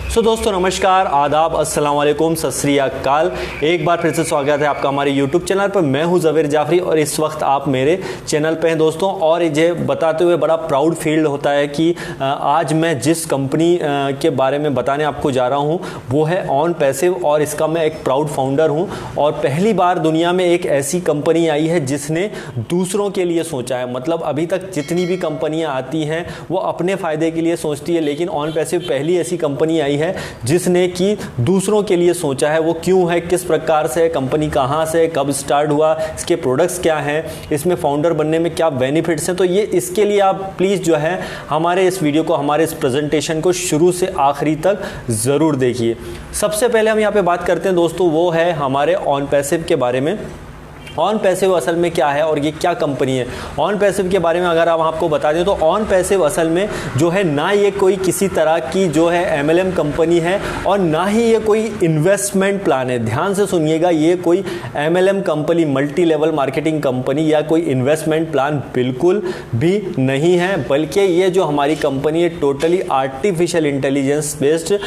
सो दोस्तों नमस्कार, आदाब, अस्सलाम वालेकुम, सत श्री अकाल। एक बार फिर से स्वागत है आपका हमारे यूट्यूब चैनल पर। मैं हूं ज़वेर जाफरी और इस वक्त आप मेरे चैनल पे हैं दोस्तों। और ये बताते हुए बड़ा प्राउड फील होता है कि आज मैं जिस कंपनी के बारे में बताने आपको जा रहा हूं वो है ऑन पैसिव और इसका मैं एक प्राउड फाउंडर हूं। और पहली बार दुनिया में एक ऐसी कंपनी आई है जिसने दूसरों के लिए सोचा है। मतलब अभी तक जितनी भी कंपनियाँ आती हैं वो अपने फ़ायदे के लिए सोचती है, लेकिन ऑन पैसिव पहली ऐसी कंपनी आई है जिसने कि दूसरों के लिए सोचा है। वो क्यों है, किस प्रकार से, कंपनी कहां से, कब स्टार्ट हुआ, इसके प्रोडक्ट्स क्या हैं, इसमें फाउंडर बनने में क्या बेनिफिट्स हैं, तो ये इसके लिए आप प्लीज़ जो है हमारे इस वीडियो को, हमारे इस प्रेजेंटेशन को शुरू से आखिरी तक ज़रूर देखिए। सबसे पहले हम यहाँ पे बात करते हैं दोस्तों, वो है हमारे ऑन पैसिव के बारे में। ऑन पैसिव असल में क्या है और ये क्या कंपनी है। ऑन पैसिव के बारे में अगर हम आपको बता दें तो ऑन पैसिव असल में जो है ना ये कोई किसी तरह की जो है MLM कंपनी है और ना ही ये कोई इन्वेस्टमेंट प्लान है। ध्यान से सुनिएगा, ये कोई MLM company, multi level marketing company या कोई इन्वेस्टमेंट प्लान बिल्कुल भी नहीं है, बल्कि ये जो हमारी कंपनी है totally artificial intelligence based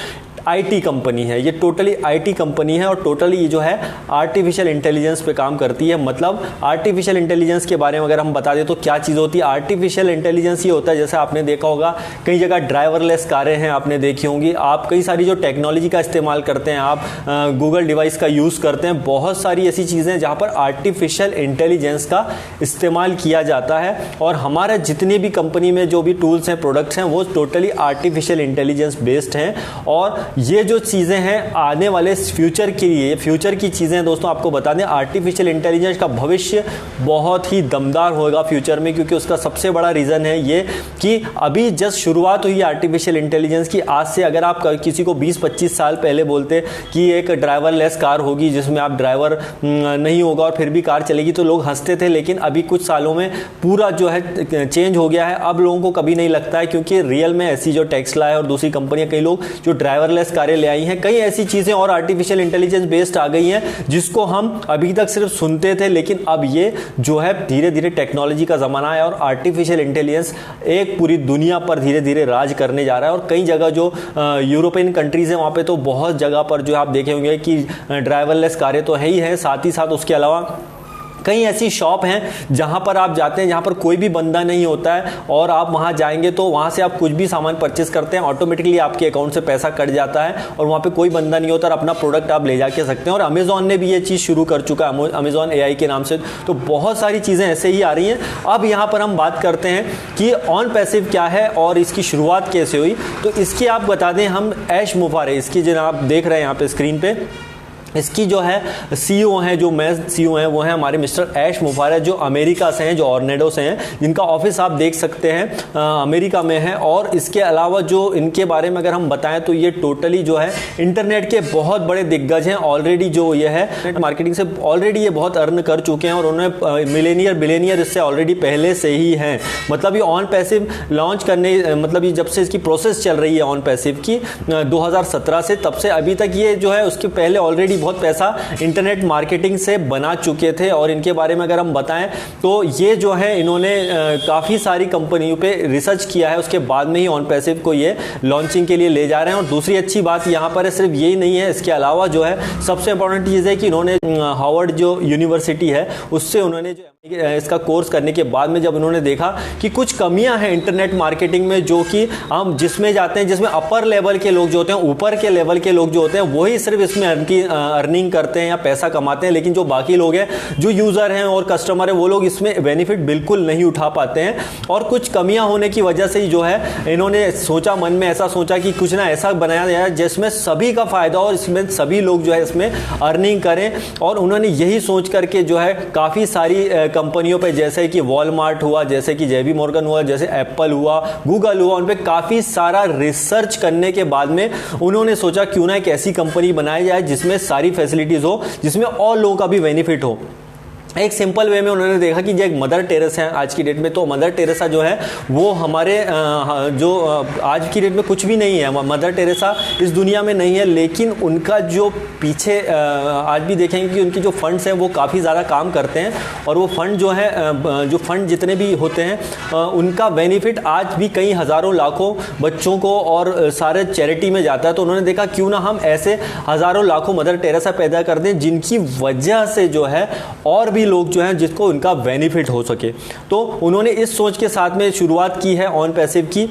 IT company है। ये टोटली IT कंपनी है और टोटली ये जो है आर्टिफिशियल इंटेलिजेंस पे काम करती है। मतलब आर्टिफिशियल इंटेलिजेंस के बारे में अगर हम बता दें तो क्या चीज़ होती है। आर्टिफिशियल इंटेलिजेंस ये होता है, जैसे आपने देखा होगा कई जगह ड्राइवरलेस कारें हैं, आपने देखी होंगी, आप कई सारी जो टेक्नोलॉजी का इस्तेमाल करते हैं, आप गूगल डिवाइस का यूज़ करते हैं, बहुत सारी ऐसी चीज़ें जहाँ पर आर्टिफिशियल इंटेलिजेंस का इस्तेमाल किया जाता है। और हमारे जितनी भी कंपनी में जो भी टूल्स हैं, प्रोडक्ट्स हैं, वो टोटली आर्टिफिशियल इंटेलिजेंस बेस्ड हैं। और ये जो चीज़ें हैं आने वाले फ्यूचर के लिए, फ्यूचर की चीज़ें हैं दोस्तों। आपको बता दें आर्टिफिशियल इंटेलिजेंस का भविष्य बहुत ही दमदार होगा फ्यूचर में, क्योंकि उसका सबसे बड़ा रीज़न है ये कि अभी जस्ट शुरुआत हुई आर्टिफिशियल इंटेलिजेंस की। आज से अगर आप किसी को 20-25 साल पहले बोलते कि एक ड्राइवरलेस कार होगी जिसमें आप ड्राइवर नहीं होगा और फिर भी कार चलेगी, तो लोग हंसते थे। लेकिन अभी कुछ सालों में पूरा जो है चेंज हो गया है। अब लोगों को कभी नहीं लगता है, क्योंकि रियल में ऐसी जो टेस्ला है और दूसरी कंपनियां, कई लोग जो ड्राइवरलेस कारें ले आई हैं, कई ऐसी चीजें और आर्टिफिशियल इंटेलिजेंस बेस्ड आ गई हैं जिसको हम अभी तक सिर्फ सुनते थे। लेकिन अब ये जो है धीरे धीरे टेक्नोलॉजी का जमाना है और आर्टिफिशियल इंटेलिजेंस एक पूरी दुनिया पर धीरे धीरे राज करने जा रहा है। और कई जगह जो यूरोपियन कंट्रीज हैं वहाँ पे तो बहुत जगह पर जो आप देखे होंगे कि ड्राइवरलेस कारें तो है ही है, साथ ही साथ उसके अलावा कई ऐसी शॉप हैं जहां पर आप जाते हैं जहां पर कोई भी बंदा नहीं होता है और आप वहां जाएंगे तो वहां से आप कुछ भी सामान परचेस करते हैं, ऑटोमेटिकली आपके अकाउंट से पैसा कट जाता है और वहां पे कोई बंदा नहीं होता और अपना प्रोडक्ट आप ले जाके सकते हैं। और अमेजॉन ने भी ये चीज़ शुरू कर चुका है, अमेजॉन AI के नाम से। तो बहुत सारी चीज़ें ऐसे ही आ रही हैं। अब यहाँ पर हम बात करते हैं कि ऑन पैसिव क्या है और इसकी शुरुआत कैसे हुई। तो इसकी आप बता दें, हम ऐश मुफारे, इसकी जो आप देख रहे हैं यहाँ पे स्क्रीन पे, इसकी जो है CEO हैं, जो मैं CEO हैं, वो हैं हमारे मिस्टर ऐश मुफारे, जो अमेरिका से हैं, जो ऑर्नेडो से हैं, जिनका ऑफिस आप देख सकते हैं अमेरिका में है। और इसके अलावा जो इनके बारे में अगर हम बताएं तो ये टोटली जो है इंटरनेट के बहुत बड़े दिग्गज हैं। ऑलरेडी जो ये है मार्केटिंग से ऑलरेडी ये बहुत अर्न कर चुके हैं और उन्होंने मिलेनियर बिलेनियर इससे ऑलरेडी पहले से ही हैं। मतलब ये ऑन पैसिव लॉन्च करने, मतलब ये जब से इसकी प्रोसेस चल रही है ऑन पैसिव की 2017 से, तब से अभी तक ये जो है उसके पहले ऑलरेडी बहुत पैसा इंटरनेट मार्केटिंग से बना चुके थे। और इनके बारे में अगर हम बताएं तो ये जो है इन्होंने काफ़ी सारी कंपनियों पे रिसर्च किया है, उसके बाद में ही ऑन पैसिव को ये लॉन्चिंग के लिए ले जा रहे हैं। और दूसरी अच्छी बात यहाँ पर है, सिर्फ यही नहीं है, इसके अलावा जो है सबसे इंपॉर्टेंट चीज़ है कि इन्होंने हार्वर्ड जो यूनिवर्सिटी है उससे उन्होंने जो इसका कोर्स करने के बाद में जब उन्होंने देखा कि कुछ कमियां हैं इंटरनेट मार्केटिंग में, जो कि हम जिसमें जाते हैं, जिसमें अपर लेवल के लोग जो होते हैं, ऊपर के लेवल के लोग जो होते हैं, वही सिर्फ इसमें अर्निंग करते हैं या पैसा कमाते हैं। लेकिन जो बाकी लोग हैं, जो यूज़र हैं और कस्टमर हैं, वो लोग इसमें बेनिफिट बिल्कुल नहीं उठा पाते हैं। और कुछ कमियां होने की वजह से ही जो है इन्होंने सोचा, मन में ऐसा सोचा कि कुछ ना ऐसा बनाया जाए जिसमें सभी का फायदा हो, इसमें सभी लोग जो है इसमें अर्निंग करें। और उन्होंने यही सोच करके जो है काफ़ी सारी कंपनियों पे, जैसे कि वॉलमार्ट हुआ, जैसे कि JP Morgan हुआ, जैसे एप्पल हुआ, गूगल हुआ, उन पे काफ़ी सारा रिसर्च करने के बाद में उन्होंने सोचा क्यों ना एक ऐसी कंपनी बनाई जाए जिसमें सारी फैसिलिटीज़ हो, जिसमें और लोगों का भी बेनिफिट हो। एक सिंपल वे में उन्होंने देखा कि जो एक मदर टेरेसा है आज की डेट में, तो मदर टेरेसा जो है वो हमारे आज की डेट में कुछ भी नहीं है, मदर टेरेसा इस दुनिया में नहीं है, लेकिन उनका जो पीछे आज भी देखेंगे कि उनकी जो फंड्स हैं वो काफ़ी ज़्यादा काम करते हैं, और वो फंड जो है जो फंड जितने भी होते हैं उनका बेनिफिट आज भी कई हज़ारों लाखों बच्चों को और सारे चैरिटी में जाता है। तो उन्होंने देखा क्यों ना हम ऐसे हज़ारों लाखों मदर टेरेसा पैदा कर दें जिनकी वजह से जो है और भी लोग जो हैं जिसको उनका बेनिफिट हो सके। तो उन्होंने इस सोच के साथ में शुरुआत की है ऑन पैसिव की।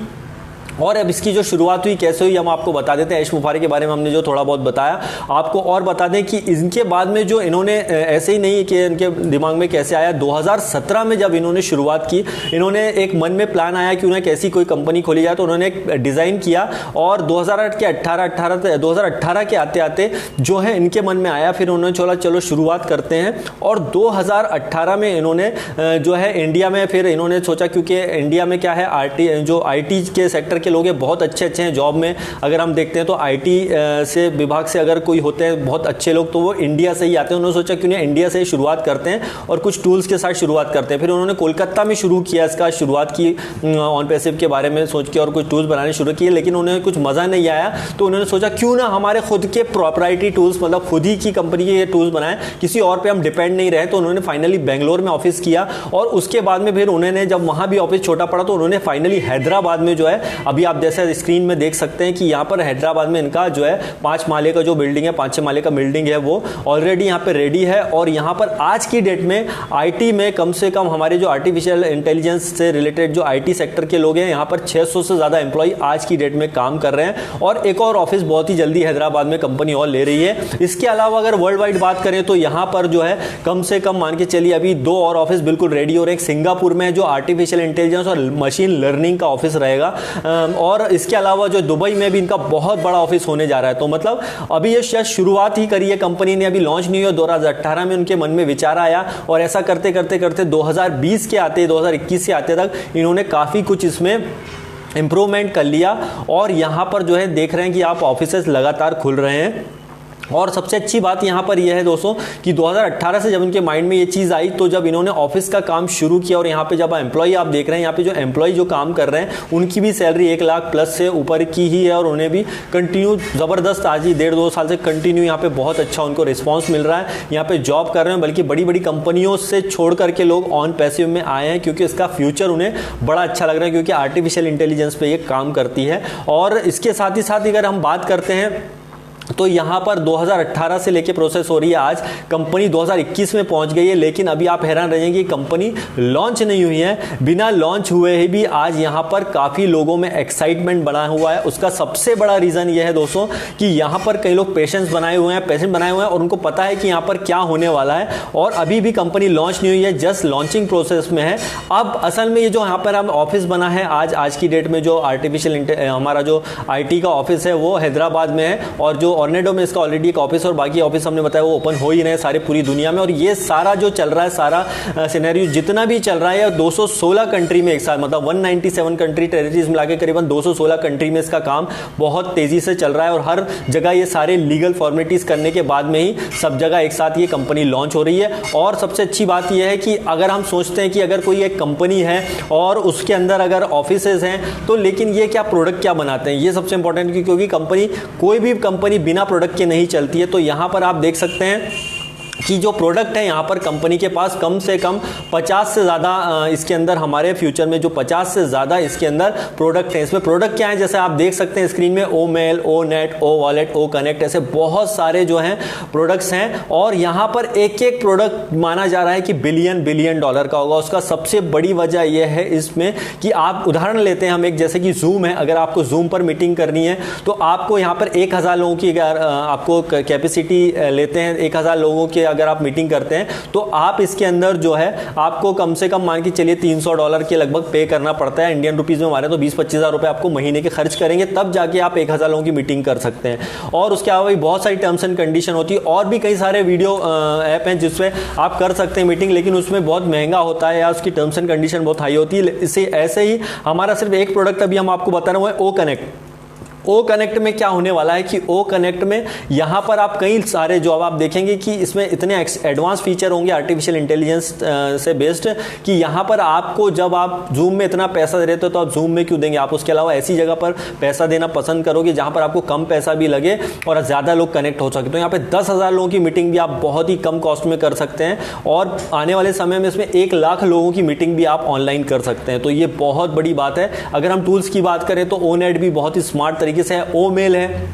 और अब इसकी जो शुरुआत हुई कैसे हुई हम आपको बता देते हैं। ऐश मुफारी के बारे में हमने जो थोड़ा बहुत बताया, आपको और बता दें कि इनके बाद में जो इन्होंने ऐसे ही नहीं कि इनके दिमाग में कैसे आया, 2017 में जब इन्होंने शुरुआत की, इन्होंने एक मन में प्लान आया कि उन्हें कैसी कोई कंपनी खोली जाए, तो उन्होंने एक डिज़ाइन किया और 2018 के आते आते जो है इनके मन में आया। फिर उन्होंने चलो शुरुआत करते हैं, और 2018 में इन्होंने जो है इंडिया में फिर इन्होंने सोचा, क्योंकि इंडिया में क्या है IT के सेक्टर के लोग बहुत अच्छे हैं जॉब में। अगर हम देखते हैं तो IT से विभाग से अगर कोई होते हैं बहुत अच्छे लोग तो वो इंडिया से ही आते हैं। उन्होंने सोचा कि उन्हें इंडिया से ही शुरुआत करते हैं और कुछ टूल्स के साथ शुरुआत करते हैं। फिर उन्होंने कोलकाता में शुरू किया, इसका शुरुआत की ऑन पैसिव के बारे में सोच के और कुछ टूल्स बनाने शुरू किए, लेकिन उन्हें कुछ मज़ा नहीं आया। तो उन्होंने सोचा क्यों ना हमारे खुद के प्रॉपराइटरी टूल्स, मतलब खुद ही की कंपनी के ये टूल्स बनाएं, किसी और पे हम डिपेंड नहीं रहे। तो उन्होंने फाइनली बेंगलोर में ऑफिस किया, और उसके बाद में फिर उन्होंने जब वहाँ भी ऑफिस छोटा पड़ा तो उन्होंने फाइनली हैदराबाद में जो है, अभी आप जैसे स्क्रीन में देख सकते हैं कि यहाँ पर हैदराबाद में इनका जो है 5 माले का जो बिल्डिंग है, 5-6 माले का बिल्डिंग है, वो ऑलरेडी यहाँ पे रेडी है। और यहाँ पर आज की डेट में IT में कम से कम हमारे जो आर्टिफिशियल इंटेलिजेंस से रिलेटेड जो IT सेक्टर के लोग हैं, यहाँ पर 600 से ज़्यादा एम्प्लॉय आज की डेट में काम कर रहे हैं, और एक और ऑफिस बहुत ही जल्दी हैदराबाद में कंपनी और ले रही है। इसके अलावा अगर वर्ल्ड वाइड बात करें तो यहाँ पर जो है कम से कम मान के चलिए अभी 2 और ऑफिस बिल्कुल रेडी हो रहे हैं। एक सिंगापुर में जो आर्टिफिशियल इंटेलिजेंस और मशीन लर्निंग का ऑफिस रहेगा, और इसके अलावा जो दुबई में भी इनका बहुत बड़ा ऑफिस होने जा रहा है। तो मतलब अभी ये शायद शुरुआत ही करी है कंपनी ने, अभी लॉन्च नहीं हुआ। 2018 में उनके मन में विचार आया, और ऐसा करते करते करते 2020 के आते 2021 से आते तक इन्होंने काफ़ी कुछ इसमें इंप्रूवमेंट कर लिया। और यहाँ पर जो है देख रहे हैं कि आप ऑफिसेस लगातार खुल रहे हैं। और सबसे अच्छी बात यहाँ पर यह है दोस्तों कि 2018 से जब इनके माइंड में ये चीज़ आई, तो जब इन्होंने ऑफिस का काम शुरू किया, और यहाँ पे जब एम्प्लॉय आप देख रहे हैं, यहाँ पे जो एम्प्लॉय जो काम कर रहे हैं उनकी भी सैलरी 1 लाख प्लस से ऊपर की ही है, और उन्हें भी कंटिन्यू ज़बरदस्त आज ही 1.5-2 साल से कंटिन्यू यहाँ पे बहुत अच्छा उनको रिस्पॉन्स मिल रहा है। यहाँ पे जॉब कर रहे हैं, बल्कि बड़ी बड़ी कंपनियों से छोड़ करके लोग ऑन पैसिव में आए हैं, क्योंकि इसका फ्यूचर उन्हें बड़ा अच्छा लग रहा है, क्योंकि आर्टिफिशियल इंटेलिजेंस पे ये काम करती है। और इसके साथ ही अगर हम बात करते हैं तो यहाँ पर 2018 से लेके प्रोसेस हो रही है, आज कंपनी 2021 में पहुँच गई है। लेकिन अभी आप हैरान रहेंगे कि कंपनी लॉन्च नहीं हुई है। बिना लॉन्च हुए ही भी आज यहाँ पर काफ़ी लोगों में एक्साइटमेंट बना हुआ है। उसका सबसे बड़ा रीज़न ये है दोस्तों कि यहाँ पर कई लोग पेशेंट बनाए हुए हैं, और उनको पता है कि यहाँ पर क्या होने वाला है। और अभी भी कंपनी लॉन्च नहीं हुई है, जस्ट लॉन्चिंग प्रोसेस में है। अब असल में ये जो यहाँ पर हम ऑफिस बना है आज की डेट में, जो आर्टिफिशियल हमारा जो IT का ऑफिस है वो हैदराबाद में है, और जो ऑर्नेडो में इसका ऑलरेडी एक ऑफिस और बाकी ऑफिस हमने बताया वो ओपन हो ही रहे सारे पूरी दुनिया में। और ये सारा जो चल रहा है, सारा सिनेरियो जितना भी चल रहा है, 216 कंट्री में एक साथ, मतलब 197 कंट्री टेरिटरीज मिला के करीबन 216 कंट्री में इसका काम बहुत तेजी से चल रहा है। और हर जगह ये सारे लीगल फॉर्मेलिटीज करने के बाद में ही सब जगह एक साथ ये कंपनी लॉन्च हो रही है। और सबसे अच्छी बात यह है कि अगर हम सोचते हैं कि अगर कोई एक कंपनी है और उसके अंदर अगर ऑफिसेज हैं, तो लेकिन ये क्या प्रोडक्ट क्या बनाते हैं, ये सबसे इंपॉर्टेंट, क्योंकि कंपनी कोई भी कंपनी बिना प्रोडक्ट के नहीं चलती है। तो यहां पर आप देख सकते हैं कि जो प्रोडक्ट है यहाँ पर कंपनी के पास कम से कम 50 से ज़्यादा इसके अंदर हमारे फ्यूचर में जो 50 से ज़्यादा इसके अंदर प्रोडक्ट हैं। इसमें प्रोडक्ट क्या है, जैसे आप देख सकते हैं स्क्रीन में, ओ मेल, ओ नेट, ओ वॉलेट, ओ कनेक्ट, ऐसे बहुत सारे जो हैं प्रोडक्ट्स हैं। और यहाँ पर एक एक प्रोडक्ट माना जा रहा है कि बिलियन डॉलर का होगा। उसका सबसे बड़ी वजह यह है इसमें कि आप उदाहरण लेते हैं हम एक, जैसे कि जूम है, अगर आपको जूम पर मीटिंग करनी है तो आपको यहाँ पर 1000 लोगों की अगर आपको कैपेसिटी लेते हैं, 1000 लोगों के अगर आप मीटिंग करते हैं, तो आप इसके अंदर जो है आपको कम से कम मान के चलिए $300 के लगभग पे करना पड़ता है। इंडियन रुपीज में हमारे तो 20-25 हज़ार रुपए आपको महीने के खर्च करेंगे, तब जाके आप 1000 लोगों की मीटिंग कर सकते हैं। और उसके अलावा भी बहुत सारी टर्म्स एंड कंडीशन होती है, और भी कई सारे वीडियो ऐप हैं जिसमें आप कर सकते हैं मीटिंग, लेकिन उसमें बहुत महंगा होता है या उसकी टर्म्स एंड कंडीशन बहुत हाई होती है। इसे ऐसे ही हमारा सिर्फ एक प्रोडक्ट अभी हम आपको बता रहे हैं, वो है ओ कनेक्ट। ओ कनेक्ट में क्या होने वाला है कि ओ कनेक्ट में यहाँ पर आप कई सारे जो अब आप देखेंगे कि इसमें इतने एडवांस फीचर होंगे आर्टिफिशियल इंटेलिजेंस से बेस्ड कि यहाँ पर आपको जब आप जूम में इतना पैसा दे रहे हो तो आप जूम में क्यों देंगे, आप उसके अलावा ऐसी जगह पर पैसा देना पसंद करोगे जहाँ पर आपको कम पैसा भी लगे और ज़्यादा लोग कनेक्ट हो सके। तो यहाँ पे 10,000 लोगों की मीटिंग भी आप बहुत ही कम कॉस्ट में कर सकते हैं और आने वाले समय में इसमें 1 लाख लोगों की मीटिंग भी आप ऑनलाइन कर सकते हैं। तो ये बहुत बड़ी बात है। अगर हम टूल्स की बात करें तो ओनेट भी बहुत ही स्मार्ट तरीके से है। ओ मेल है,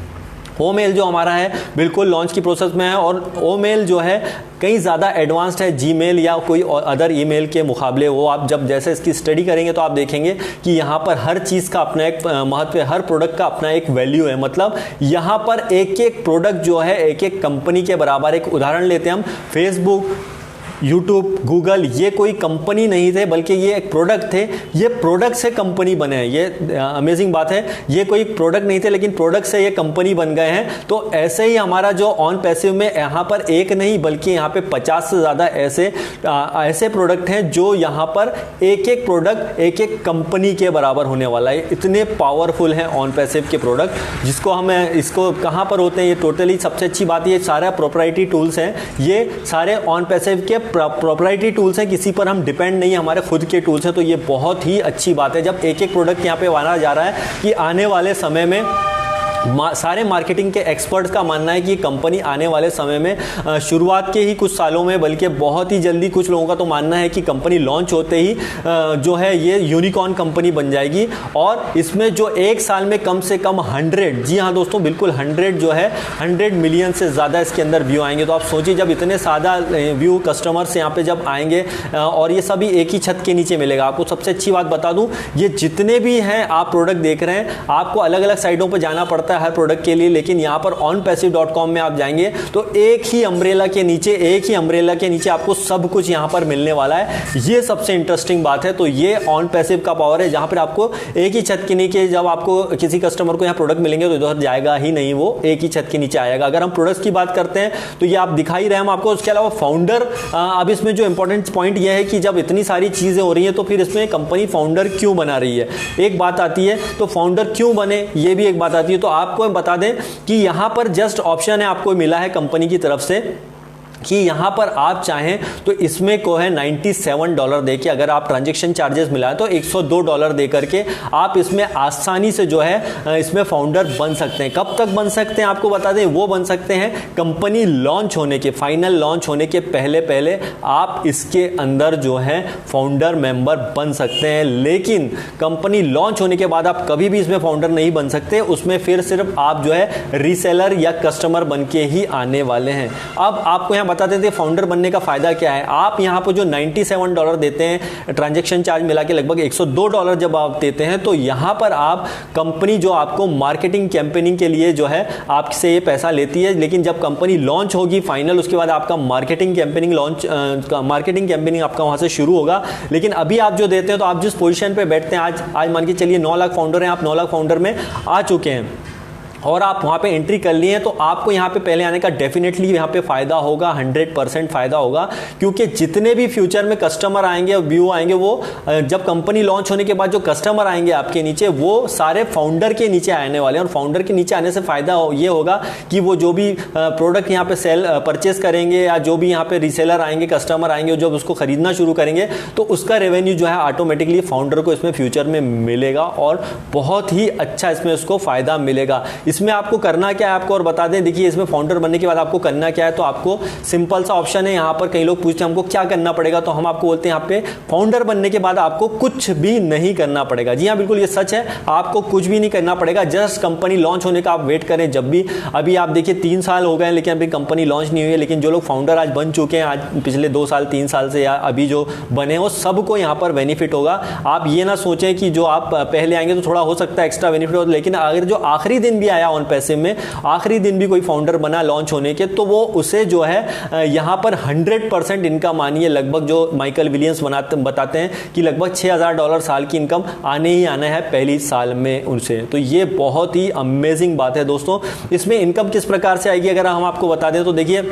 ओ मेल जो हमारा है बिल्कुल लॉन्च की प्रोसेस में है और ओ मेल जो है कहीं ज़्यादा एडवांस्ड है जीमेल या कोई अदर ईमेल के मुकाबले। वो आप जब जैसे इसकी स्टडी करेंगे तो आप देखेंगे कि यहाँ पर हर चीज़ का अपना एक महत्व है, हर प्रोडक्ट का अपना एक वैल्यू है। मतलब यहाँ पर एक एक प्रोडक्ट जो है एक एक कंपनी के बराबर। एक उदाहरण लेते हैं हम, फेसबुक, यूट्यूब, गूगल, ये कोई कंपनी नहीं थे बल्कि ये एक प्रोडक्ट थे। ये प्रोडक्ट से कंपनी बने हैं। ये अमेजिंग बात है, ये कोई प्रोडक्ट नहीं थे लेकिन प्रोडक्ट से ये कंपनी बन गए हैं। तो ऐसे ही हमारा जो ऑन पैसिव में यहाँ पर एक नहीं बल्कि यहाँ पे 50 से ज़्यादा ऐसे प्रोडक्ट हैं जो यहाँ पर एक एक प्रोडक्ट एक एक कंपनी के बराबर होने वाला है। इतने पावरफुल हैं ऑन पैसिव के प्रोडक्ट, जिसको हम इसको कहाँ पर होते हैं ये टोटली सबसे अच्छी बात, ये सारा प्रोप्राइटरी टूल्स हैं। ये सारे ऑन पैसिव के प्रोप्राइटरी टूल्स हैं, किसी पर हम डिपेंड नहीं है, हमारे खुद के टूल्स हैं। तो ये बहुत ही अच्छी बात है जब एक एक प्रोडक्ट यहाँ पे माना जा रहा है कि आने वाले समय में सारे मार्केटिंग के एक्सपर्ट्स का मानना है कि कंपनी आने वाले समय में शुरुआत के ही कुछ सालों में बल्कि बहुत ही जल्दी, कुछ लोगों का तो मानना है कि कंपनी लॉन्च होते ही जो है ये यूनिकॉर्न कंपनी बन जाएगी और इसमें जो एक साल में कम से कम 100, जी हाँ दोस्तों बिल्कुल 100 जो है 100 मिलियन से ज़्यादा इसके अंदर व्यू आएंगे। तो आप सोचिए जब इतने सादा व्यू कस्टमर्स यहाँ पे जब आएंगे और ये सभी एक ही छत के नीचे मिलेगा। आपको सबसे अच्छी बात बता दूँ, ये जितने भी हैं आप प्रोडक्ट देख रहे हैं, आपको अलग अलग साइटों पर जाना पड़ता है हर प्रोडक्ट के लिए, लेकिन यहां पर onpassive.com में आप जाएंगे तो एक ही अम्ब्रेला के नीचे आपको सब कुछ यहां पर मिलने वाला है। ये सबसे इंटरेस्टिंग बात है। तो ये ऑन पैसिव का पावर है, जहां पर आपको एक ही छत के नीचे जब आपको किसी कस्टमर को यहां प्रोडक्ट मिलेंगे तो इधर जाएगा ही नहीं, वो एक ही छत के नीचे आएगा। अगर हम प्रोडक्ट्स की बात करते हैं तो ये आप दिखा ही रहे हम आपको। उसके अलावा फाउंडर, अब इसमें जो इंपॉर्टेंट पॉइंट ये है कि जब इतनी सारी चीजें हो रही है तो फिर इसमें कंपनी फाउंडर क्यों बना रही है, एक बात आती है। तो फाउंडर क्यों बने ये भी एक बात आती है। तो आपको हम बता दें कि यहां पर जस्ट ऑप्शन है आपको मिला है कंपनी की तरफ से कि यहां पर आप चाहें तो इसमें को है $97 देके, अगर आप ट्रांजैक्शन चार्जेस मिलाएं तो $102 दे करके आप इसमें आसानी से जो है इसमें फाउंडर बन सकते हैं। कब तक बन सकते हैं आपको बता दें, वो बन सकते हैं कंपनी लॉन्च होने के, फाइनल लॉन्च होने के पहले पहले आप इसके अंदर जो है फाउंडर मेंबर बन सकते हैं। लेकिन कंपनी लॉन्च होने के बाद आप कभी भी इसमें फाउंडर नहीं बन सकते, उसमें फिर सिर्फ आप जो है रीसेलर या कस्टमर बन के ही आने वाले हैं। अब आपको यहाँ बता देते हैं फाउंडर बनने का फायदा क्या है। आप यहां पर जो $97 देते हैं ट्रांजैक्शन चार्ज मिला के लगभग $102 जब आप देते हैं तो यहां पर आप कंपनी जो आपको मार्केटिंग कैंपेनिंग के लिए जो है आपसे ये पैसा लेती है। लेकिन जब कंपनी लॉन्च होगी फाइनल, उसके बाद आपका मार्केटिंग कैंपेनिंग आपका वहां से शुरू होगा। लेकिन अभी आप जो देते हैं तो आप जिस पोजीशन पे बैठते हैं, आज मान के चलिए 9 लाख फाउंडर हैं, आप 9 लाख फाउंडर में आ चुके हैं और आप वहाँ पे एंट्री कर लिए हैं, तो आपको यहाँ पे पहले आने का डेफिनेटली यहाँ पे फ़ायदा होगा, 100% फ़ायदा होगा। क्योंकि जितने भी फ्यूचर में कस्टमर आएंगे और व्यू आएंगे, वो जब कंपनी लॉन्च होने के बाद जो कस्टमर आएंगे आपके नीचे, वो सारे फाउंडर के नीचे आने वाले हैं। और फाउंडर के नीचे आने से फ़ायदा ये होगा कि वो जो भी प्रोडक्ट यहाँ पे परचेस करेंगे या जो भी यहाँ पे रीसेलर आएंगे, कस्टमर आएंगे, जब उसको खरीदना शुरू करेंगे तो उसका रेवेन्यू जो है ऑटोमेटिकली फाउंडर को इसमें फ्यूचर में मिलेगा और बहुत ही अच्छा इसमें उसको फ़ायदा मिलेगा। इसमें आपको करना क्या है आपको और बता दें, देखिए इसमें फाउंडर बनने के बाद आपको करना क्या है। तो आपको सिंपल सा ऑप्शन है, यहाँ पर कई लोग पूछते हैं हमको क्या करना पड़ेगा, तो हम आपको बोलते हैं यहाँ पे फाउंडर बनने के बाद आपको कुछ भी नहीं करना पड़ेगा। जी हाँ बिल्कुल ये सच है, आपको कुछ भी नहीं करना पड़ेगा। जस्ट कंपनी लॉन्च होने का आप वेट करें। जब भी अभी आप देखिए 3 साल हो गए लेकिन अभी कंपनी लॉन्च नहीं हुई है, लेकिन जो लोग फाउंडर आज बन चुके हैं, आज पिछले 2 साल 3 साल से या अभी जो बने, वो सबको यहाँ पर बेनिफिट होगा। आप ये ना सोचें कि जो आप पहले आएंगे तो थोड़ा हो सकता है एक्स्ट्रा बेनिफिट हो, लेकिन अगर जो आखिरी दिन भी आया ऑन पैसिव में, आखिरी दिन भी कोई फाउंडर बना लॉन्च होने के, तो वो उसे जो है यहां पर 100% इनकम मानिए, लगभग जो माइकल विलियम्स बताते हैं कि लगभग $6,000 साल की इनकम आने ही आना है पहली साल में उनसे। तो ये बहुत ही अमेजिंग बात है दोस्तों। इसमें इनकम किस प्रकार से आएगी अगर हम आपको बता दें तो देखिए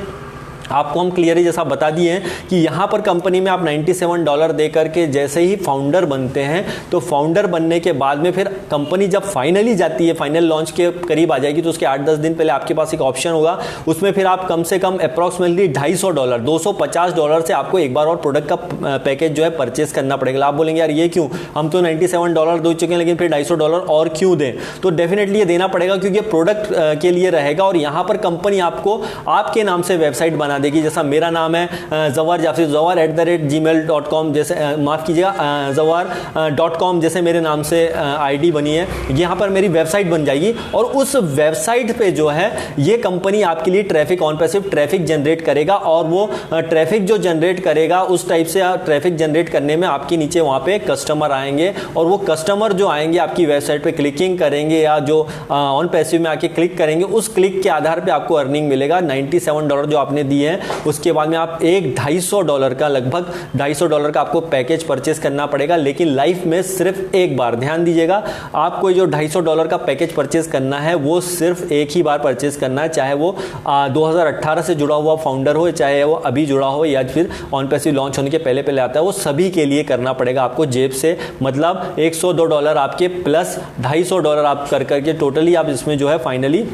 आपको हम क्लियरली जैसा बता दिए हैं कि यहाँ पर कंपनी में आप $97 दे करके जैसे ही फाउंडर बनते हैं, तो फाउंडर बनने के बाद में फिर कंपनी जब फाइनली जाती है, फाइनल लॉन्च के करीब आ जाएगी, तो उसके 8-10 दिन पहले आपके पास एक ऑप्शन होगा, उसमें फिर आप कम से कम अप्रॉक्सीमेटली $250 $250 से आपको एक बार और प्रोडक्ट का पैकेज जो है परचेस करना पड़ेगा। आप बोलेंगे यार ये क्यों, हम तो $97 दे चुके हैं लेकिन फिर $250 और क्यों दें? तो डेफिनेटली ये देना पड़ेगा क्योंकि प्रोडक्ट के लिए रहेगा और यहाँ पर कंपनी आपको आपके नाम से वेबसाइट बना देगी। जैसा मेरा नाम है जवार जाफरी, jawar@gmail.com, जैसे माफ़ कीजिएगा jawar.com जैसे मेरे नाम से आईडी बनी है, यहाँ पर मेरी वेबसाइट बन जाएगी और उस वेबसाइट पे जो है ये कंपनी आपके लिए traffic on passive traffic generate करेगा और वो ट्रैफिक जो जनरेट करेगा उस टाइप से ट्रैफिक जनरेट करने में आपके नीचे वहाँ पे कस्टमर आएंगे और वो कस्टमर जो आएंगे आपकी वेबसाइट पे क्लिकिंग करेंगे या जो ऑन पैसिव में आके क्लिक करेंगे, उस क्लिक के आधार पे आपको अर्निंग मिलेगा। $97 जो आपने दिए हैं, उसके बाद में आप एक $250 का, लगभग $250 का आपको पैकेज परचेस करना पड़ेगा, लेकिन लाइफ में सिर्फ एक बार। ध्यान दीजिएगा, आपको जो $250 का पैकेज परचेस करना है वो सिर्फ एक ही बार परचेस करना है, चाहे वो 2018 से जुड़ा हुआ फाउंडर हो, चाहे वो अभी जुड़ा हो या फिर ऑन पैसिव लॉन्च होने के पहले पहले आता है, वो सभी के लिए करना पड़ेगा आपको जेब से। मतलब $102 आपके प्लस $250 आप कर करके टोटली आप इसमें जो है फाइनली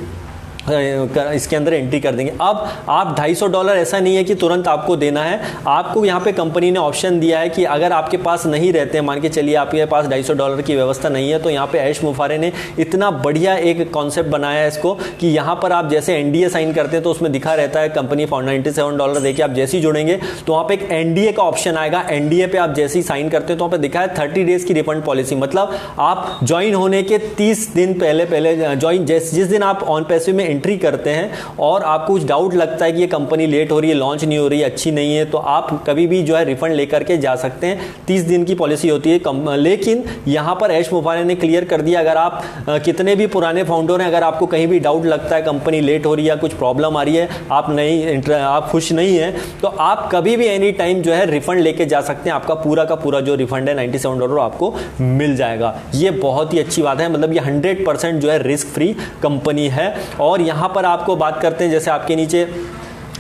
इसके अंदर एंट्री कर देंगे। अब आप $250 ऐसा नहीं है कि तुरंत आपको देना है, आपको यहाँ पे कंपनी ने ऑप्शन दिया है कि अगर आपके पास नहीं रहते हैं, मान के चलिए आपके पास $250 की व्यवस्था नहीं है, तो यहाँ पे ऐश मुफारे ने इतना बढ़िया एक कॉन्सेप्ट बनाया है इसको कि यहाँ पर आप जैसे एनडीए साइन करते हैं तो उसमें दिखा रहता है कंपनी फाउंडर $97 देके आप जैसे ही जुड़ेंगे तो वहाँ पे एक एनडीए का ऑप्शन आएगा। एनडीए पे आप जैसे ही साइन करते हैं तो वहाँ पे दिखा है 30 डेज की रिफंड पॉलिसी। मतलब आप ज्वाइन होने के 30 दिन पहले ज्वाइन जिस दिन आप ऑन पैसिव में एंट्री करते हैं और आपको कुछ डाउट लगता है कि ये कंपनी लेट हो रही है, लॉन्च नहीं हो रही है, अच्छी नहीं है, तो आप कभी भी जो है रिफंड लेकर के जा सकते हैं। 30 दिन की पॉलिसी होती है। लेकिन यहाँ पर ऐश मुफारे ने क्लियर कर दिया, अगर आप कितने भी पुराने फाउंडर हैं, अगर आपको कहीं भी डाउट लगता है कंपनी लेट हो रही है, कुछ प्रॉब्लम आ रही है, आप खुश नहीं है, तो आप कभी भी एनी टाइम जो है रिफंड लेके जा सकते हैं। आपका पूरा का पूरा जो रिफंड है $97 आपको मिल जाएगा। ये बहुत ही अच्छी बात है। मतलब ये 100% जो है रिस्क फ्री कंपनी है। और यहाँ पर आपको बात करते हैं, जैसे आपके नीचे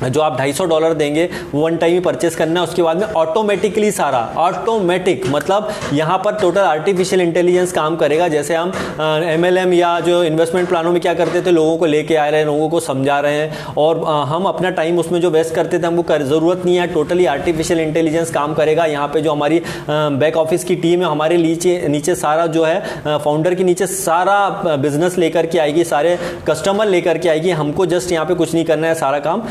जो आप $250 देंगे वन टाइम ही परचेस करना है, उसके बाद में ऑटोमेटिकली सारा ऑटोमेटिक, मतलब यहाँ पर टोटल आर्टिफिशियल इंटेलिजेंस काम करेगा। जैसे हम MLM या जो इन्वेस्टमेंट प्लानों में क्या करते थे, लोगों को लेके आ रहे हैं, लोगों को समझा रहे हैं और हम अपना टाइम उसमें जो वेस्ट करते थे हमको ज़रूरत नहीं है। टोटली आर्टिफिशियल इंटेलिजेंस काम करेगा। यहाँ पे जो हमारी बैक ऑफिस की टीम है, हमारे नीचे सारा जो है फाउंडर के नीचे सारा बिजनेस लेकर के आएगी, सारे कस्टमर लेकर के आएगी। हमको जस्ट यहाँ पे कुछ नहीं करना है, सारा काम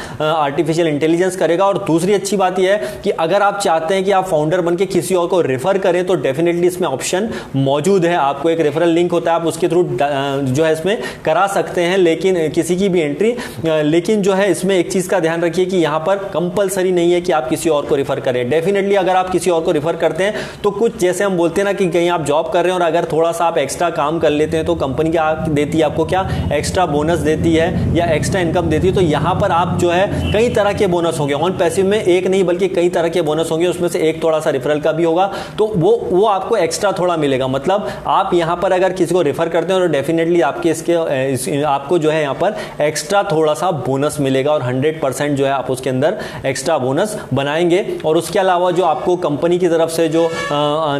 आर्टिफिशियल इंटेलिजेंस करेगा। और दूसरी अच्छी बात यह है कि अगर आप चाहते हैं कि आप फाउंडर बनके किसी और को रेफर करें तो डेफिनेटली इसमें ऑप्शन मौजूद है। आपको एक रेफरल लिंक होता है, आप उसके थ्रू जो है इसमें करा सकते हैं, लेकिन किसी की भी एंट्री। लेकिन जो है इसमें एक चीज का ध्यान रखिए कि यहां पर कंपलसरी नहीं है कि आप किसी और को रेफर करें। डेफिनेटली अगर आप किसी और को रेफर करते हैं तो कुछ, जैसे हम बोलते हैं ना कि कहीं आप जॉब कर रहे हैं और अगर थोड़ा सा आप एक्स्ट्रा काम कर लेते हैं तो कंपनी क्या देती है आपको, क्या एक्स्ट्रा बोनस देती है या एक्स्ट्रा इनकम देती है। तो यहां पर आप जो है कई तरह के बोनस होंगे ऑन पैसिव में, एक नहीं बल्कि कई तरह के बोनस होंगे। उसमें से एक थोड़ा सा रेफरल का भी होगा, तो वो आपको एक्स्ट्रा थोड़ा मिलेगा। मतलब आप यहां पर अगर किसी को रेफर करते हैं तो डेफिनेटली आपको जो है यहां पर एक्स्ट्रा थोड़ा सा बोनस मिलेगा और 100% जो है आप उसके अंदर एक्स्ट्रा बोनस बनाएंगे। और उसके अलावा जो आपको कंपनी की तरफ से जो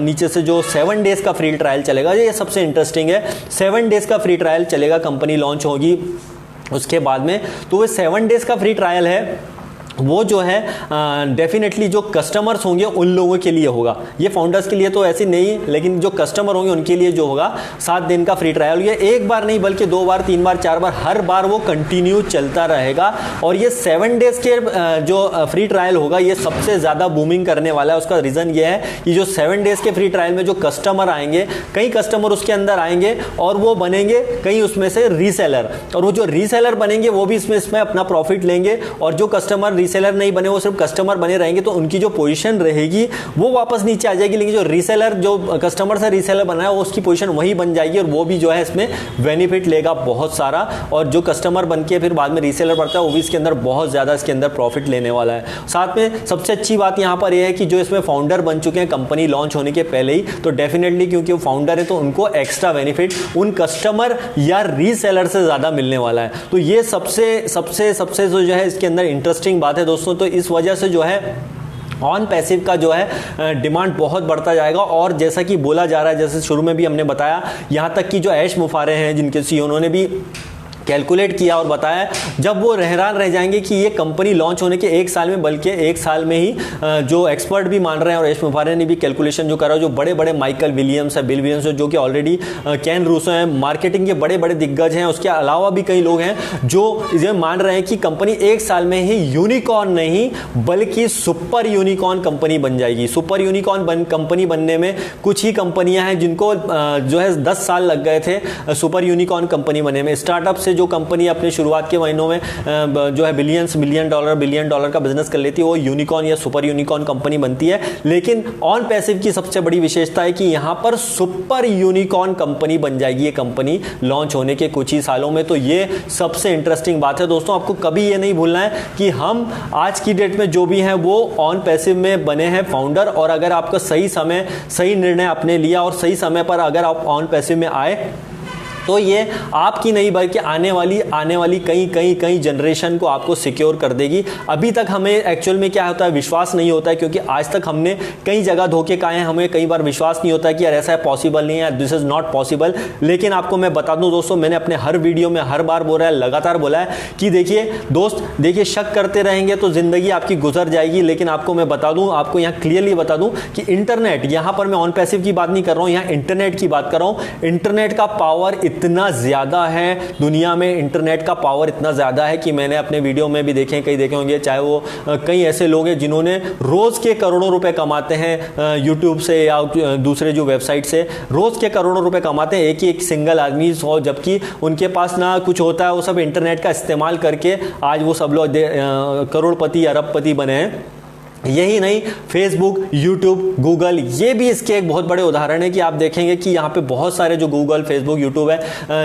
नीचे से जो 7 डेज का फ्री ट्रायल चलेगा, ये सबसे इंटरेस्टिंग है। 7 डेज का फ्री ट्रायल चलेगा, कंपनी लॉन्च होगी उसके बाद में। तो वो 7 डेज का फ्री ट्रायल है, वो जो है डेफिनेटली जो कस्टमर्स होंगे उन लोगों के लिए होगा। ये फाउंडर्स के लिए तो ऐसे नहीं, लेकिन जो कस्टमर होंगे उनके लिए जो होगा 7 दिन का फ्री ट्रायल। ये एक बार नहीं बल्कि 2 बार, 3 बार, 4 बार, हर बार वो कंटिन्यू चलता रहेगा। और ये 7 डेज के जो फ्री ट्रायल होगा ये सबसे ज़्यादा बूमिंग करने वाला है। उसका रीज़न ये है कि जो 7 डेज के फ्री ट्रायल में जो कस्टमर आएंगे, कई कस्टमर उसके अंदर आएंगे और वो बनेंगे कई उसमें से रीसेलर, और वो जो रीसेलर बनेंगे वो भी इसमें अपना प्रॉफिट लेंगे। और जो कस्टमर रीसेलर नहीं बने, वो सिर्फ कस्टमर बने रहेंगे, तो उनकी जो पोजीशन रहेगी वो वापस नीचे आ जाएगी। लेकिन जो रीसेलर, जो कस्टमर से रीसेलर बना है, उसकी पोजीशन वही बन जाएगी और वो भी जो है इसमें बेनिफिट लेगा बहुत सारा। और जो कस्टमर बन के फिर बाद में रीसेलर बढ़ता है वो भी इसके अंदर बहुत ज़्यादा इसके अंदर प्रॉफिट लेने वाला है। साथ में सबसे अच्छी बात यहाँ पर यह है कि जो इसमें फाउंडर बन चुके हैं कंपनी लॉन्च होने के पहले ही, तो डेफिनेटली क्योंकि वो फाउंडर है तो उनको एक्स्ट्रा बेनिफिट उन कस्टमर या रीसेलर से ज़्यादा मिलने वाला है। तो ये सबसे जो है इसके अंदर इंटरेस्टिंग बात बात है दोस्तों। तो इस वजह से जो है ऑन पैसिव का जो है डिमांड बहुत बढ़ता जाएगा। और जैसा कि बोला जा रहा है, जैसे शुरू में भी हमने बताया, यहाँ तक कि जो ऐश मुफारे हैं जिनके CEO उन्होंने भी कैलकुलेट किया और बताया, जब वो हैरान रह जाएंगे कि ये कंपनी लॉन्च होने के 1 साल में, बल्कि 1 साल में ही जो एक्सपर्ट भी मान रहे हैं और ऐश मुफारे ने भी कैलकुलेशन जो करा, जो बड़े बड़े माइकल विलियम्स है, बिल विलियम्स जो कि ऑलरेडी कैन रूसो हैं, मार्केटिंग के बड़े बड़े दिग्गज हैं, उसके अलावा भी कई लोग हैं जो ये मान रहे हैं कि कंपनी 1 साल में ही यूनिकॉर्न नहीं बल्कि सुपर यूनिकॉर्न कंपनी बन जाएगी। सुपर यूनिकॉर्न कंपनी बनने में कुछ ही कंपनियां हैं जिनको जो है 10 साल लग गए थे सुपर यूनिकॉर्न कंपनी बनने में। स्टार्टअप से जो कंपनी अपने शुरुआत के महीनों में जो है बिलियन डॉलर का बिजनेस कर लेती है, वो यूनिकॉर्न या सुपर यूनिकॉर्न कंपनी बनती है। लेकिन ऑन पैसिव की सबसे बड़ी विशेषता है कि यहां पर सुपर यूनिकॉर्न कंपनी बन जाएगी ये कंपनी लॉन्च होने के कुछ ही सालों में। तो ये सबसे इंटरेस्टिंग बात है दोस्तों। आपको कभी ये नहीं भूलना है कि हम आज की डेट में जो भी हैं वो ऑन पैसिव में बने हैं फाउंडर, और अगर आपका सही समय सही निर्णय आपने लिया और सही समय पर अगर आप ऑन पैसिव में आए तो ये आपकी नहीं बल्कि आने वाली कई जनरेशन को आपको सिक्योर कर देगी। अभी तक हमें एक्चुअल में क्या होता है, विश्वास नहीं होता है, क्योंकि आज तक हमने कई जगह धोखे खाए हैं। हमें कई बार विश्वास नहीं होता है कि यार ऐसा है, पॉसिबल नहीं है, दिस इज नॉट पॉसिबल। लेकिन आपको मैं बता दूं दोस्तों, मैंने अपने हर वीडियो में हर बार बोला है, लगातार बोला है कि देखिए दोस्त, देखिए शक करते रहेंगे तो जिंदगी आपकी गुजर जाएगी। लेकिन आपको मैं बता दूं, आपको यहाँ क्लियरली बता दूं कि इंटरनेट, यहां पर मैं ऑन पैसिव की बात नहीं कर रहा हूं, यहां इंटरनेट की बात कर रहा हूं। इंटरनेट का पावर इतना ज्यादा है दुनिया में, इंटरनेट का पावर इतना ज्यादा है कि मैंने अपने वीडियो में भी कई देखे होंगे, चाहे वो कई ऐसे लोग हैं जिन्होंने रोज के करोड़ों रुपए कमाते हैं यूट्यूब से या दूसरे जो वेबसाइट से, रोज के करोड़ों रुपए कमाते हैं एक सिंगल आदमी, और जबकि उनके पास ना कुछ होता है, वो सब इंटरनेट का इस्तेमाल करके आज वो सब लोग करोड़पति अरबपति बने हैं। यही नहीं, फेसबुक, यूट्यूब, गूगल, ये भी इसके एक बहुत बड़े उदाहरण है कि आप देखेंगे कि यहाँ पे बहुत सारे जो गूगल, फेसबुक, यूट्यूब है,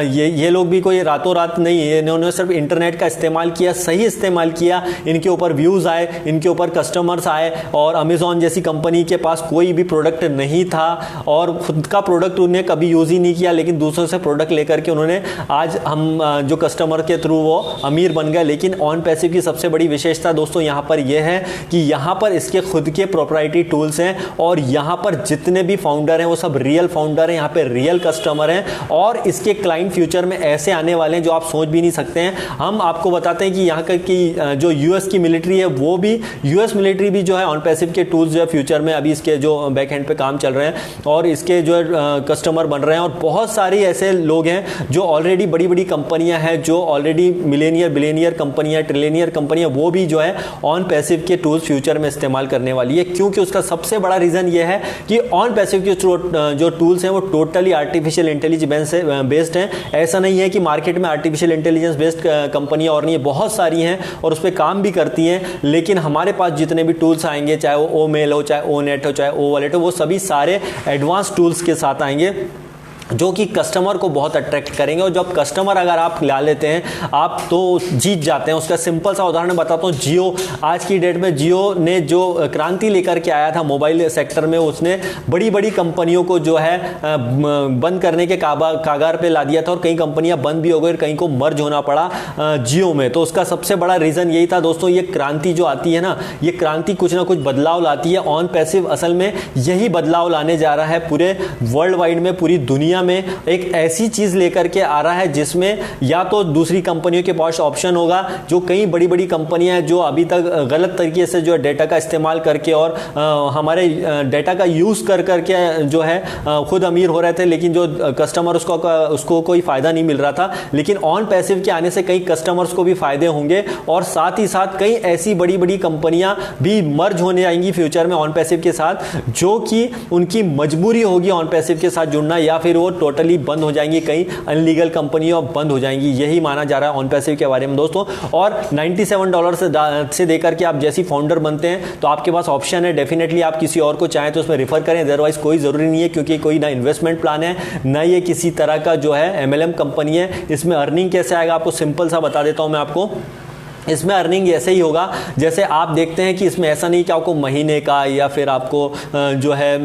ये लोग भी कोई रातों रात नहीं है, इन्होंने सिर्फ इंटरनेट का इस्तेमाल किया, सही इस्तेमाल किया, इनके ऊपर व्यूज़ आए, इनके ऊपर कस्टमर्स आए। और अमेजॉन जैसी कंपनी के पास कोई भी प्रोडक्ट नहीं था और खुद का प्रोडक्ट उन्हें कभी यूज़ ही नहीं किया, लेकिन दूसरों से प्रोडक्ट लेकर के उन्होंने आज हम जो कस्टमर के थ्रू वो अमीर बन गए। लेकिन ऑन पैसिव की सबसे बड़ी विशेषता दोस्तों यहाँ पर यह है कि यहाँ पर इसके खुद के प्रोप्राइटरी टूल्स हैं, और यहां पर जितने भी फाउंडर हैं वो सब रियल फाउंडर हैं, यहां पे रियल कस्टमर हैं, और इसके क्लाइंट फ्यूचर में ऐसे आने वाले हैं जो आप सोच भी नहीं सकते हैं। हम आपको बताते हैं कि यहाँ की जो यूएस की मिलिट्री है, वो भी यूएस मिलिट्री भी जो है ऑन पैसिव के टूल्स जो है फ्यूचर में अभी इसके जो बैक एंड पे काम चल रहे हैं और इसके जो कस्टमर बन रहे हैं। और बहुत सारी ऐसे लोग हैं जो ऑलरेडी बड़ी बड़ी कंपनियां हैं, जो ऑलरेडी मिलेनियर बिलियनियर कंपनियां, ट्रिलियनियर कंपनियां, वो भी जो है ऑन पैसिव के टूल्स फ्यूचर में इस्तेमाल करने वाली है। क्योंकि उसका सबसे बड़ा रीजन ये है कि ऑन पैसिव के जो टूल्स हैं वो टोटली आर्टिफिशियल इंटेलिजेंस बेस्ड हैं। ऐसा नहीं है कि मार्केट में आर्टिफिशियल इंटेलिजेंस बेस्ड कंपनियां और नहीं है, बहुत सारी हैं और उस पर काम भी करती हैं। लेकिन हमारे पास जितने भी टूल्स आएंगे, चाहे वो ओ मेल हो, चाहे ओ नेट हो, चाहे ओ वॉलेट हो, वो सभी सारे एडवांस टूल्स के साथ आएंगे जो कि कस्टमर को बहुत अट्रैक्ट करेंगे। और जब कस्टमर अगर आप ला लेते हैं आप तो जीत जाते हैं। उसका सिंपल सा उदाहरण बताता हूँ, जियो, आज की डेट में जियो ने जो क्रांति लेकर के आया था मोबाइल सेक्टर में, उसने बड़ी बड़ी कंपनियों को जो है बंद करने के कागार पे ला दिया था और कई कंपनियां बंद भी हो गई और कहीं को मर्ज होना पड़ा जियो में। तो उसका सबसे बड़ा रीजन यही था दोस्तों, ये क्रांति जो आती है ना, ये क्रांति कुछ ना कुछ बदलाव लाती है। ऑन पैसिव असल में यही बदलाव लाने जा रहा है पूरे वर्ल्ड वाइड में, पूरी दुनिया में एक ऐसी चीज लेकर के आ रहा है जिसमें या तो दूसरी कंपनियों के पास ऑप्शन होगा, जो कई बड़ी बड़ी कंपनियां हैं जो अभी तक गलत तरीके से जो डेटा का इस्तेमाल करके और हमारे डेटा का यूज कर करके जो है खुद अमीर हो रहे थे, लेकिन जो कस्टमर उसको कोई फायदा नहीं मिल रहा था। लेकिन ऑन पैसिव के आने से कई कस्टमर्स को भी फायदे होंगे और साथ ही साथ कई ऐसी बड़ी बड़ी कंपनियां भी मर्ज होने आएंगी फ्यूचर में ऑन पैसिव के साथ, जो कि उनकी मजबूरी होगी ऑन पैसिव के साथ जुड़ना, या फिर वो टोटली बंद हो जाएंगी, कई अनलीगल कंपनियां बंद हो जाएंगी। यही माना जा रहा है ऑन पैसिव के बारे में दोस्तों। और $97 से देकर के आप जैसी फाउंडर बनते हैं तो आपके पास ऑप्शन है, डेफिनेटली आप किसी और को चाहें तो उसमें रेफर करें, अदरवाइज कोई जरूरी नहीं है, क्योंकि कोई ना इन्वेस्टमेंट प्लान है ना ये किसी तरह का जो है MLM कंपनी है। इसमें अर्निंग कैसे आएगा आपको सिंपल सा बता देता हूं मैं आपको। इसमें अर्निंग ऐसे ही होगा जैसे आप देखते हैं कि इसमें ऐसा नहीं कि आपको महीने का या फिर आपको जो है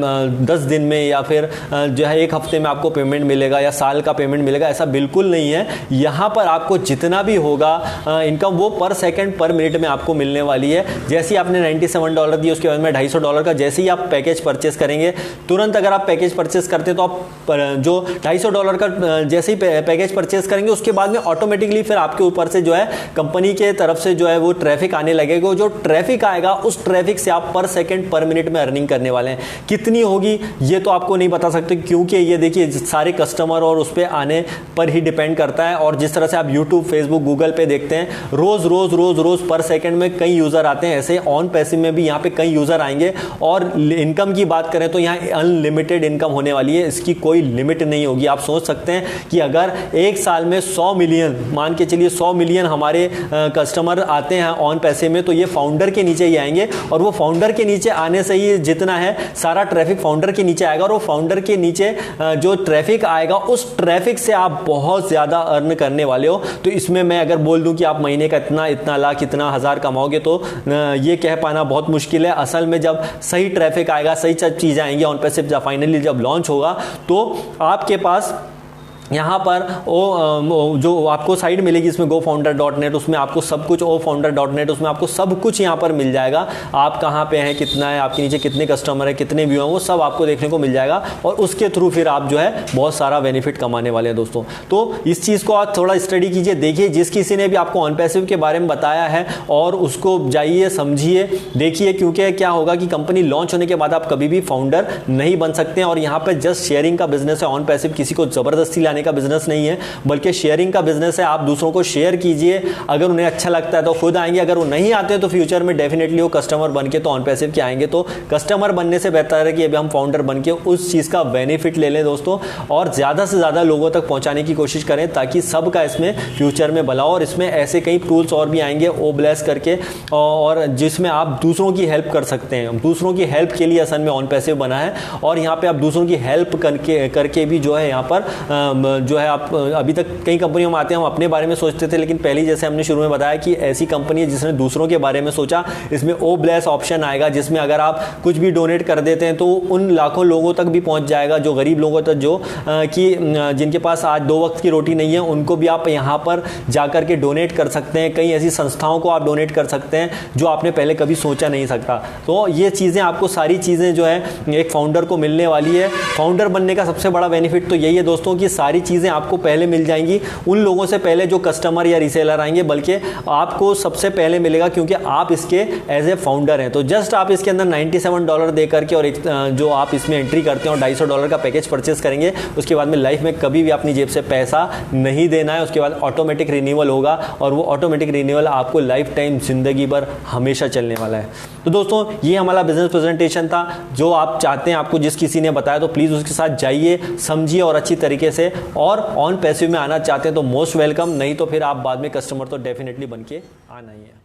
10 दिन में या फिर जो है 1 हफ्ते में आपको पेमेंट मिलेगा या साल का पेमेंट मिलेगा, ऐसा बिल्कुल नहीं है। यहाँ पर आपको जितना भी होगा इनकम वो पर सेकंड पर मिनट में आपको मिलने वाली है। जैसे ही आपने $97 दिए उसके बाद में $250 का जैसे ही आप पैकेज परचेस करेंगे, तुरंत अगर आप पैकेज परचेस करते हैं तो आप जो $250 का जैसे ही पैकेज परचेस करेंगे उसके बाद में ऑटोमेटिकली फिर आपके ऊपर से जो है कंपनी के तरफ से जो है वो ट्रैफिक आने लगेगा। जो ट्रैफिक आएगा उस ट्रैफिक से आप पर सेकंड पर मिनट में अर्निंग करने वाले हैं। कितनी होगी ये तो आपको नहीं बता सकते, क्योंकि ये देखिए सारे कस्टमर और उस पे आने पर ही डिपेंड करता है। और जिस तरह से आप यूट्यूब, फेसबुक, गूगल पे देखते हैं रोज रोज रोज रोज पर सेकंड में कई यूजर आते हैं, ऐसे ऑन पैसिव में भी यहाँ पे कई यूजर आएंगे। और इनकम की बात करें तो यहाँ अनलिमिटेड इनकम होने वाली है, इसकी कोई लिमिट नहीं होगी। आप सोच सकते हैं कि अगर एक साल में 100 मिलियन, मान के चलिए 100 मिलियन हमारे कस्टमर आते हैं ऑन पैसे में, तो ये फाउंडर के नीचे ही आएंगे। और वो फाउंडर के नीचे आने से ही जितना है सारा ट्रैफिक फाउंडर के नीचे आएगा। और वो फाउंडर के नीचे जो ट्रैफिक आएगा उस ट्रैफिक से आप बहुत ज्यादा अर्न करने वाले हो। तो इसमें मैं अगर बोल दूं कि आप महीने का इतना लाख, इतना हजार कमाओगे तो ये कह पाना बहुत मुश्किल है। असल में जब सही ट्रैफिक आएगा, सही चीजें आएंगी ऑन पैसे, जब फाइनली जब लॉन्च होगा तो आपके पास यहाँ पर जो आपको साइट मिलेगी इसमें gofounder.net, उसमें आपको सब कुछ ofounder.net, उसमें आपको सब कुछ यहाँ पर मिल जाएगा। आप कहाँ पे हैं, कितना है, आपके नीचे कितने कस्टमर है, कितने व्यू हैं, वो सब आपको देखने को मिल जाएगा। और उसके थ्रू फिर आप जो है बहुत सारा बेनिफिट कमाने वाले हैं दोस्तों। तो इस चीज़ को आप थोड़ा स्टडी कीजिए, देखिए जिस किसी ने भी आपको ऑन पैसिव के बारे में बताया है और उसको जाइए, समझिए, देखिए। क्योंकि क्या होगा कि कंपनी लॉन्च होने के बाद आप कभी भी फाउंडर नहीं बन सकते हैं। और यहाँ पर जस्ट शेयरिंग का बिजनेस है ऑन पैसिव, किसी को जबरदस्ती लाने का बिजनेस नहीं है, बल्कि शेयरिंग का बिजनेस है। आप दूसरों को शेयर कीजिए, अगर उन्हें अच्छा लगता है तो खुद आएंगे, अगर वो नहीं आते तो फ्यूचर में डेफिनेटली वो कस्टमर बनके तो ऑन पैसिव के आएंगे। तो कस्टमर बनने से बेहतर है कि अभी हम फाउंडर बनके उस चीज का बेनिफिट ले लें दोस्तों, और ज्यादा से ज्यादा लोगों तक पहुंचाने की कोशिश करें ताकि सबका इसमें फ्यूचर में भला हो। और इसमें ऐसे कई टूल्स और भी आएंगे ओब्लेस करके, और जिसमें आप दूसरों की हेल्प कर सकते हैं। दूसरों की हेल्प के लिए असल में ऑन पैसिव बना है, और यहाँ पे आप दूसरों की हेल्प करके भी जो है यहाँ पर जो है आप अभी तक कई कंपनियों में आते हैं, हम अपने बारे में सोचते थे, लेकिन पहले जैसे हमने शुरू में बताया कि ऐसी कंपनी है जिसने दूसरों के बारे में सोचा। इसमें ओब्लेस ऑप्शन आएगा जिसमें अगर आप कुछ भी डोनेट कर देते हैं तो उन लाखों लोगों तक भी पहुंच जाएगा, जो गरीब लोगों तक, जो कि जिनके पास आज 2 वक्त की रोटी नहीं है, उनको भी आप यहाँ पर जाकर के डोनेट कर सकते हैं। कई ऐसी संस्थाओं को आप डोनेट कर सकते हैं जो आपने पहले कभी सोचा नहीं सकता। तो ये चीज़ें आपको, सारी चीज़ें जो है एक फाउंडर को मिलने वाली है। फाउंडर बनने का सबसे बड़ा बेनिफिट तो यही है दोस्तों कि सारी चीज़ें आपको पहले मिल जाएंगी, उन लोगों से पहले जो कस्टमर या रीसेलर आएंगे, बल्कि आपको सबसे पहले मिलेगा क्योंकि आप इसके एज ए फाउंडर हैं। तो जस्ट आप इसके अंदर $97 दे करके और जो आप इसमें एंट्री करते हैं और $250 का पैकेज परचेस करेंगे, उसके बाद में लाइफ में कभी भी अपनी जेब से पैसा नहीं देना है। उसके बाद ऑटोमेटिक रिन्यूअल होगा, और वो ऑटोमेटिक रिन्यूअल आपको लाइफ टाइम जिंदगी भर हमेशा चलने वाला है। तो दोस्तों ये हमारा बिजनेस प्रेजेंटेशन था। जो आप चाहते हैं, आपको जिस किसी ने बताया, तो प्लीज़ उसके साथ जाइए, समझिए और अच्छी तरीके से। और ऑन पैसिव में आना चाहते हैं तो मोस्ट वेलकम, नहीं तो फिर आप बाद में कस्टमर तो डेफिनेटली बन के आना ही है।